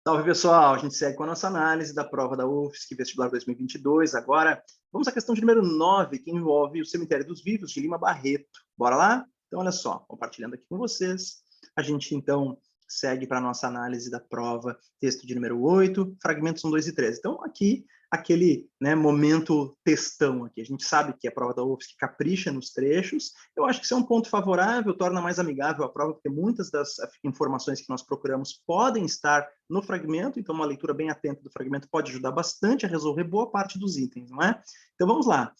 Salve, pessoal! A gente segue com a nossa análise da prova da UFSC Vestibular 2022. Agora, vamos à questão de número 9, que envolve o Cemitério dos Vivos de Lima Barreto. Bora lá? Então, olha só, compartilhando aqui com vocês. A gente, então, segue para a nossa análise da prova, texto de número 8, fragmentos 1, 2 e 3. Então, aqui, aquele momento textão aqui. A gente sabe que a prova da UFSC capricha nos trechos. Eu acho que isso é um ponto favorável, torna mais amigável a prova, porque muitas das informações que nós procuramos podem estar no fragmento, então uma leitura bem atenta do fragmento pode ajudar bastante a resolver boa parte dos itens, não é? Então vamos lá.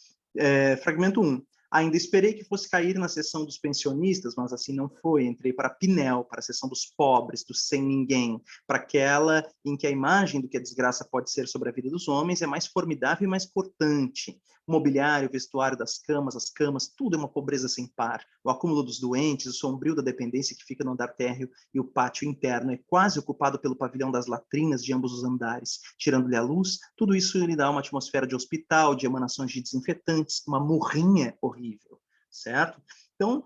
Fragmento 1. Ainda esperei que fosse cair na seção dos pensionistas, mas assim não foi. Entrei para Pinel, para a seção dos pobres, dos sem ninguém, para aquela em que a imagem do que a desgraça pode ser sobre a vida dos homens é mais formidável e mais cortante. O mobiliário, o vestuário das camas, as camas, tudo é uma pobreza sem par. O acúmulo dos doentes, o sombrio da dependência que fica no andar térreo e o pátio interno é quase ocupado pelo pavilhão das latrinas de ambos os andares. Tirando-lhe a luz, tudo isso lhe dá uma atmosfera de hospital, de emanações de desinfetantes, uma murrinha horrível, certo? Então,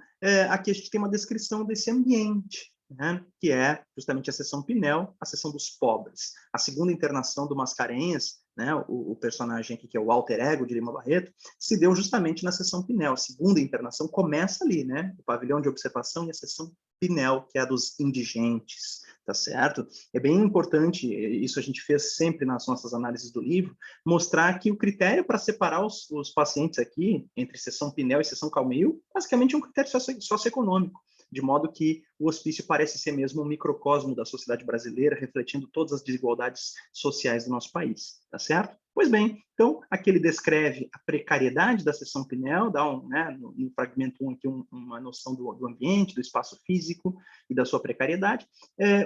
aqui a gente tem uma descrição desse ambiente, né, que é justamente a seção Pinel, a seção dos pobres. A segunda internação do Mascarenhas, né, o personagem aqui, que é o alter ego de Lima Barreto, se deu justamente na seção Pinel. A segunda internação começa ali, né, o pavilhão de observação e a seção Pinel, que é a dos indigentes, tá certo? É bem importante, isso a gente fez sempre nas nossas análises do livro, mostrar que o critério para separar os pacientes aqui, entre seção Pinel e seção Calmeil, basicamente é um critério socioeconômico, de modo que o hospício parece ser mesmo um microcosmo da sociedade brasileira, refletindo todas as desigualdades sociais do nosso país, tá certo? Pois bem, então, aqui ele descreve a precariedade da seção Pinel, dá no fragmento 1 aqui uma noção do ambiente, do espaço físico e da sua precariedade.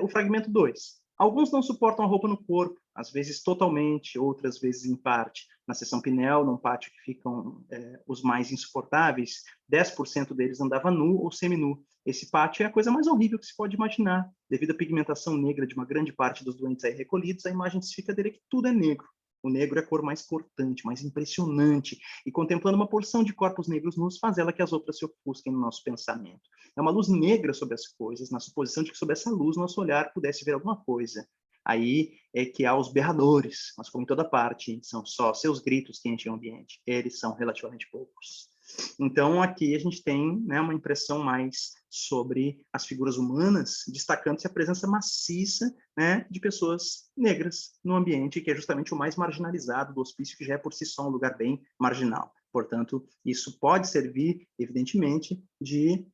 O fragmento 2, alguns não suportam a roupa no corpo, às vezes totalmente, outras vezes em parte. Na seção Pinel, num pátio que ficam os mais insuportáveis, 10% deles andava nu ou seminu. Esse pátio é a coisa mais horrível que se pode imaginar. Devido à pigmentação negra de uma grande parte dos doentes aí recolhidos, a imagem desfica é que tudo é negro. O negro é a cor mais cortante, mais impressionante, e contemplando uma porção de corpos negros nus, faz ela que as outras se ofusquem no nosso pensamento. É uma luz negra sobre as coisas, na suposição de que sob essa luz nosso olhar pudesse ver alguma coisa. Aí é que há os berradores, mas como em toda parte, são só seus gritos que enchem o ambiente. Eles são relativamente poucos. Então, aqui a gente tem, né, uma impressão mais sobre as figuras humanas, destacando-se a presença maciça, né, de pessoas negras no ambiente, que é justamente o mais marginalizado do hospício, que já é por si só um lugar bem marginal. Portanto, isso pode servir, evidentemente, de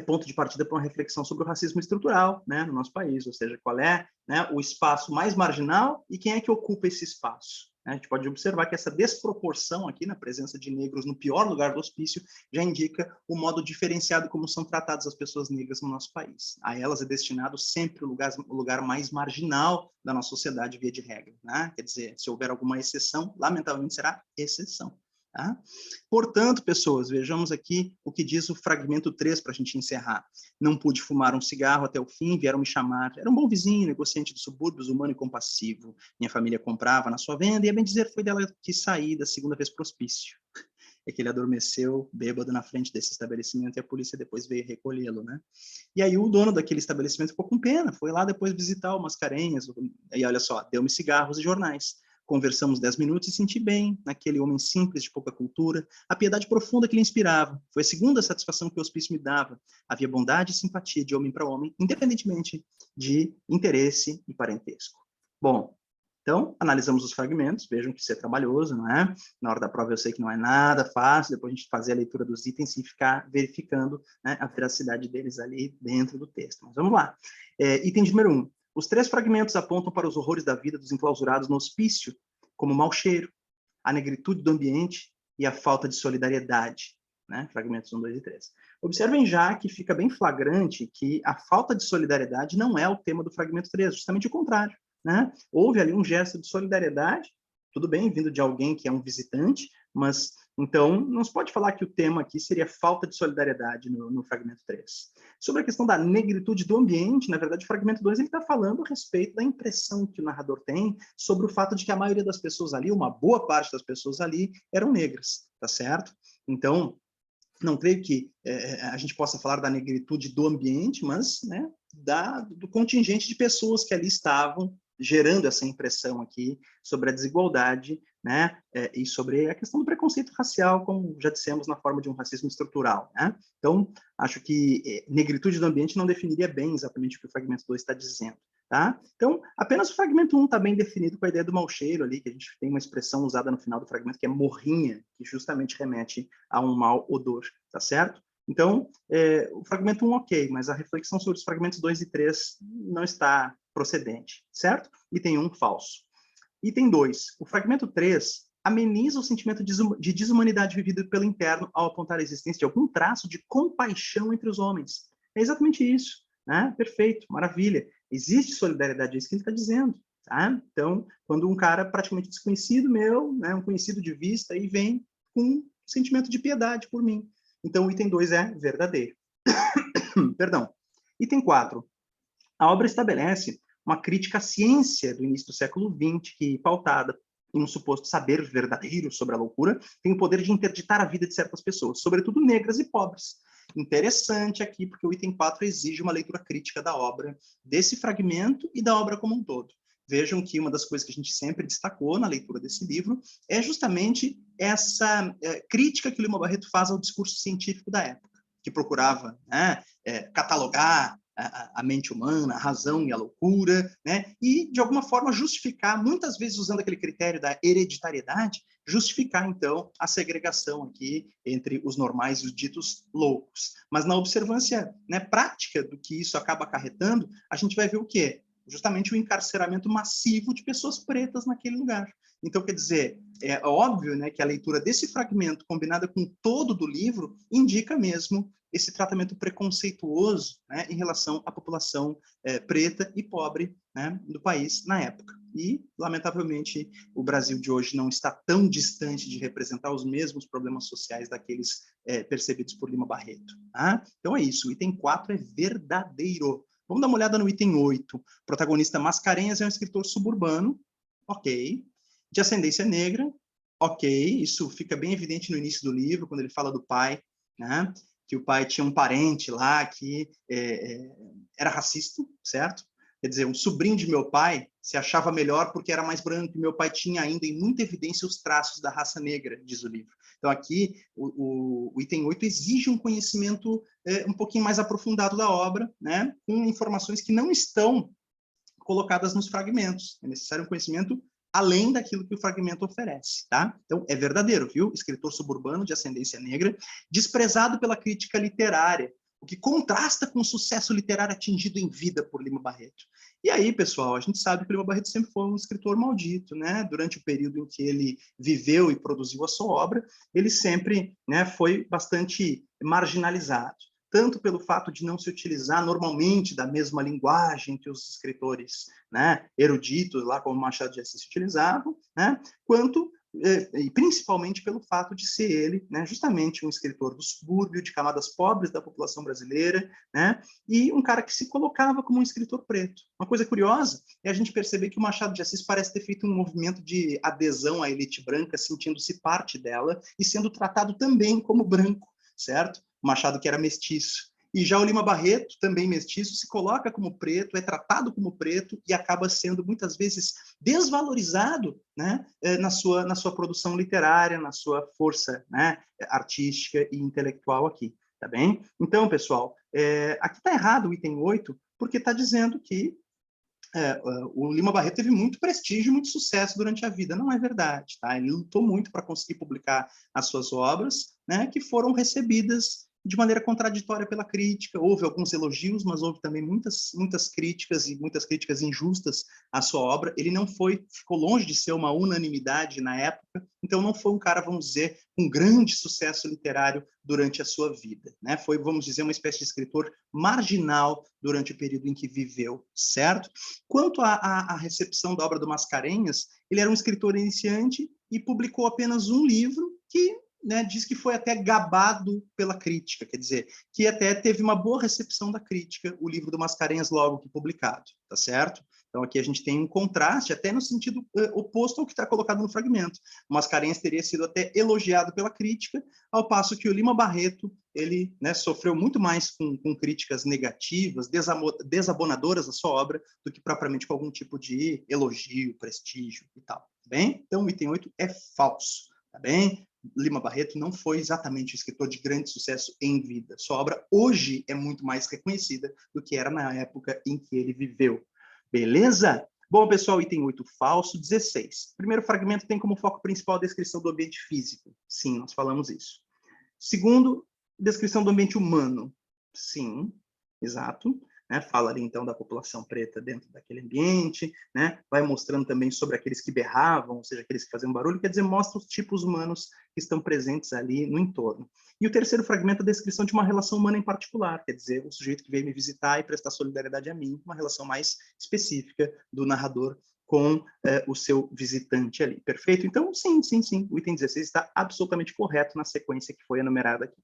ponto de partida para uma reflexão sobre o racismo estrutural, né, no nosso país, ou seja, qual é, né, o espaço mais marginal e quem é que ocupa esse espaço. A gente pode observar que essa desproporção aqui na presença de negros no pior lugar do hospício já indica o modo diferenciado como são tratadas as pessoas negras no nosso país. A elas é destinado sempre o lugar mais marginal da nossa sociedade, via de regra, né? Quer dizer, se houver alguma exceção, lamentavelmente será exceção. Tá? Portanto, pessoas, vejamos aqui o que diz o fragmento 3 para a gente encerrar. Não pude fumar um cigarro até o fim, vieram me chamar. Era um bom vizinho, negociante dos subúrbios, humano e compassivo. Minha família comprava na sua venda e, a bem dizer, foi dela que saí da segunda vez para o hospício. É que ele adormeceu bêbado na frente desse estabelecimento e a polícia depois veio recolhê-lo, né? E aí o dono daquele estabelecimento ficou com pena, foi lá depois visitar o Mascarenhas, e olha só, deu-me cigarros e jornais. Conversamos 10 minutos e senti bem naquele homem simples, de pouca cultura, a piedade profunda que lhe inspirava. Foi a segunda satisfação que o hospício me dava. Havia bondade e simpatia de homem para homem, independentemente de interesse e parentesco. Bom, então, analisamos os fragmentos, vejam que isso é trabalhoso, não é? Na hora da prova eu sei que não é nada fácil, depois a gente fazer a leitura dos itens e ficar verificando, né, a veracidade deles ali dentro do texto. Mas vamos lá. Item número 1. Os 3 fragmentos apontam para os horrores da vida dos enclausurados no hospício, como o mau cheiro, a negritude do ambiente e a falta de solidariedade. Né? Fragmentos 1, 2 e 3. Observem já que fica bem flagrante que a falta de solidariedade não é o tema do fragmento 3, justamente o contrário. Né? Houve ali um gesto de solidariedade, tudo bem, vindo de alguém que é um visitante, mas então não se pode falar que o tema aqui seria falta de solidariedade no fragmento 3. Sobre a questão da negritude do ambiente, na verdade o fragmento 2 está falando a respeito da impressão que o narrador tem sobre o fato de que a maioria das pessoas ali, uma boa parte das pessoas ali, eram negras, tá certo? Então, não creio que a gente possa falar da negritude do ambiente, mas, né, do contingente de pessoas que ali estavam gerando essa impressão aqui sobre a desigualdade, né, e sobre a questão do preconceito racial, como já dissemos, na forma de um racismo estrutural, né? Então, acho que negritude do ambiente não definiria bem exatamente o que o fragmento 2 está dizendo, tá? Então, apenas o fragmento 1 está bem definido com a ideia do mau cheiro ali, que a gente tem uma expressão usada no final do fragmento, que é morrinha, que justamente remete a um mau odor, tá certo? Então, o fragmento 1 ok, mas a reflexão sobre os fragmentos 2 e 3 não está procedente, certo? Item 1, falso. Item 2, o fragmento 3 ameniza o sentimento de desumanidade vivido pelo interno ao apontar a existência de algum traço de compaixão entre os homens. É exatamente isso, né? Perfeito, maravilha. Existe solidariedade, é isso que ele está dizendo, tá? Então, quando um cara praticamente desconhecido meu, né, um conhecido de vista, e vem com um sentimento de piedade por mim. Então, o item 2 é verdadeiro. Perdão. Item 4. A obra estabelece uma crítica à ciência do início do século XX, que, pautada em um suposto saber verdadeiro sobre a loucura, tem o poder de interditar a vida de certas pessoas, sobretudo negras e pobres. Interessante aqui, porque o item 4 exige uma leitura crítica da obra, desse fragmento e da obra como um todo. Vejam que uma das coisas que a gente sempre destacou na leitura desse livro é justamente essa crítica que o Lima Barreto faz ao discurso científico da época, que procurava, né, catalogar a mente humana, a razão e a loucura, né? E, de alguma forma, justificar, muitas vezes usando aquele critério da hereditariedade, justificar, então, a segregação aqui entre os normais e os ditos loucos. Mas na observância, né, prática do que isso acaba acarretando, a gente vai ver o quê? Justamente o encarceramento massivo de pessoas pretas naquele lugar. Então, quer dizer, é óbvio, né, que a leitura desse fragmento, combinada com todo do livro, indica mesmo esse tratamento preconceituoso, né, em relação à população preta e pobre, né, do país na época. E, lamentavelmente, o Brasil de hoje não está tão distante de representar os mesmos problemas sociais daqueles percebidos por Lima Barreto. Tá? Então é isso, o item 4 é verdadeiro. Vamos dar uma olhada no item 8. O protagonista Mascarenhas é um escritor suburbano, ok. De ascendência negra, ok. Isso fica bem evidente no início do livro, quando ele fala do pai, né? Que o pai tinha um parente lá que era racista, certo? Quer dizer, um sobrinho de meu pai se achava melhor porque era mais branco, e meu pai tinha ainda em muita evidência os traços da raça negra, diz o livro. Então, aqui, o item 8 exige um conhecimento um pouquinho mais aprofundado da obra, né? Com informações que não estão colocadas nos fragmentos. É necessário um conhecimento além daquilo que o fragmento oferece, tá? Então, é verdadeiro, viu? Escritor suburbano de ascendência negra, desprezado pela crítica literária, o que contrasta com o sucesso literário atingido em vida por Lima Barreto. E aí, pessoal, a gente sabe que Lima Barreto sempre foi um escritor maldito, né? Durante o período em que ele viveu e produziu a sua obra, ele sempre, né, foi bastante marginalizado, tanto pelo fato de não se utilizar normalmente da mesma linguagem que os escritores, né, eruditos, lá como Machado de Assis utilizavam, né, quanto e principalmente pelo fato de ser ele, né, justamente um escritor do subúrbio, de camadas pobres da população brasileira, né, e um cara que se colocava como um escritor preto. Uma coisa curiosa é a gente perceber que o Machado de Assis parece ter feito um movimento de adesão à elite branca, sentindo-se parte dela e sendo tratado também como branco, certo? O Machado, que era mestiço. E já o Lima Barreto, também mestiço, se coloca como preto, é tratado como preto e acaba sendo muitas vezes desvalorizado, né, na sua produção literária, na sua força, né, artística e intelectual aqui, tá bem? Então, pessoal, aqui está errado o item 8, porque está dizendo que o Lima Barreto teve muito prestígio, muito sucesso durante a vida. Não é verdade, tá? Ele lutou muito para conseguir publicar as suas obras, né, que foram recebidas de maneira contraditória pela crítica. Houve alguns elogios, mas houve também muitas críticas, e muitas críticas injustas à sua obra. Ele não ficou longe de ser uma unanimidade na época, então não foi um cara, vamos dizer, com grande sucesso literário durante a sua vida, né? Foi, vamos dizer, uma espécie de escritor marginal durante o período em que viveu, certo? Quanto à recepção da obra do Mascarenhas, ele era um escritor iniciante e publicou apenas um livro que, né, diz que foi até gabado pela crítica, quer dizer, que até teve uma boa recepção da crítica, o livro do Mascarenhas logo que publicado, tá certo? Então, aqui a gente tem um contraste até no sentido oposto ao que está colocado no fragmento. O Mascarenhas teria sido até elogiado pela crítica, ao passo que o Lima Barreto, ele, né, sofreu muito mais com críticas negativas, desabonadoras à sua obra, do que propriamente com algum tipo de elogio, prestígio e tal. Tá bem? Então, o item 8 é falso. Tá bem? Lima Barreto não foi exatamente um escritor de grande sucesso em vida. Sua obra hoje é muito mais reconhecida do que era na época em que ele viveu. Beleza? Bom, pessoal, item 8, falso. 16. O primeiro fragmento tem como foco principal a descrição do ambiente físico. Sim, nós falamos isso. Segundo, descrição do ambiente humano. Sim, exato. Né? Fala ali, então, da população preta dentro daquele ambiente, né? Vai mostrando também sobre aqueles que berravam, ou seja, aqueles que faziam barulho, quer dizer, mostra os tipos humanos que estão presentes ali no entorno. E o terceiro fragmento é a descrição de uma relação humana em particular, quer dizer, o sujeito que veio me visitar e prestar solidariedade a mim, uma relação mais específica do narrador com o seu visitante ali. Perfeito? Então, sim, o item 16 está absolutamente correto na sequência que foi enumerada aqui.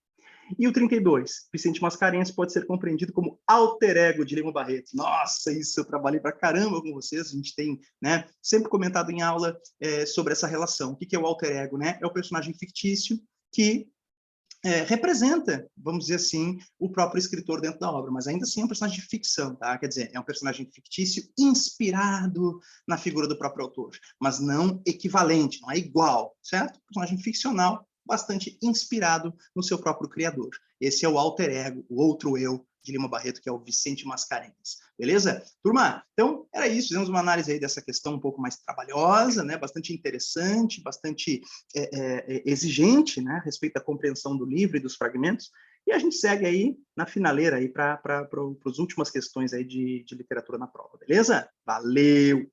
E o 32, Vicente Mascarenhas pode ser compreendido como alter ego de Lima Barreto. Nossa, isso eu trabalhei pra caramba com vocês, a gente tem, né, sempre comentado em aula sobre essa relação. O que é o alter ego, né? É o personagem fictício que representa, vamos dizer assim, o próprio escritor dentro da obra, mas ainda assim é um personagem de ficção, tá? Quer dizer, é um personagem fictício inspirado na figura do próprio autor, mas não equivalente, não é igual, certo? Personagem ficcional, bastante inspirado no seu próprio criador. Esse é o alter ego, o outro eu de Lima Barreto, que é o Vicente Mascarenhas. Beleza? Turma, então era isso. Fizemos uma análise aí dessa questão um pouco mais trabalhosa, né? Bastante interessante, bastante exigente, né? A respeito da compreensão do livro e dos fragmentos. E a gente segue aí na finaleira aí para as últimas questões aí de literatura na prova. Beleza? Valeu!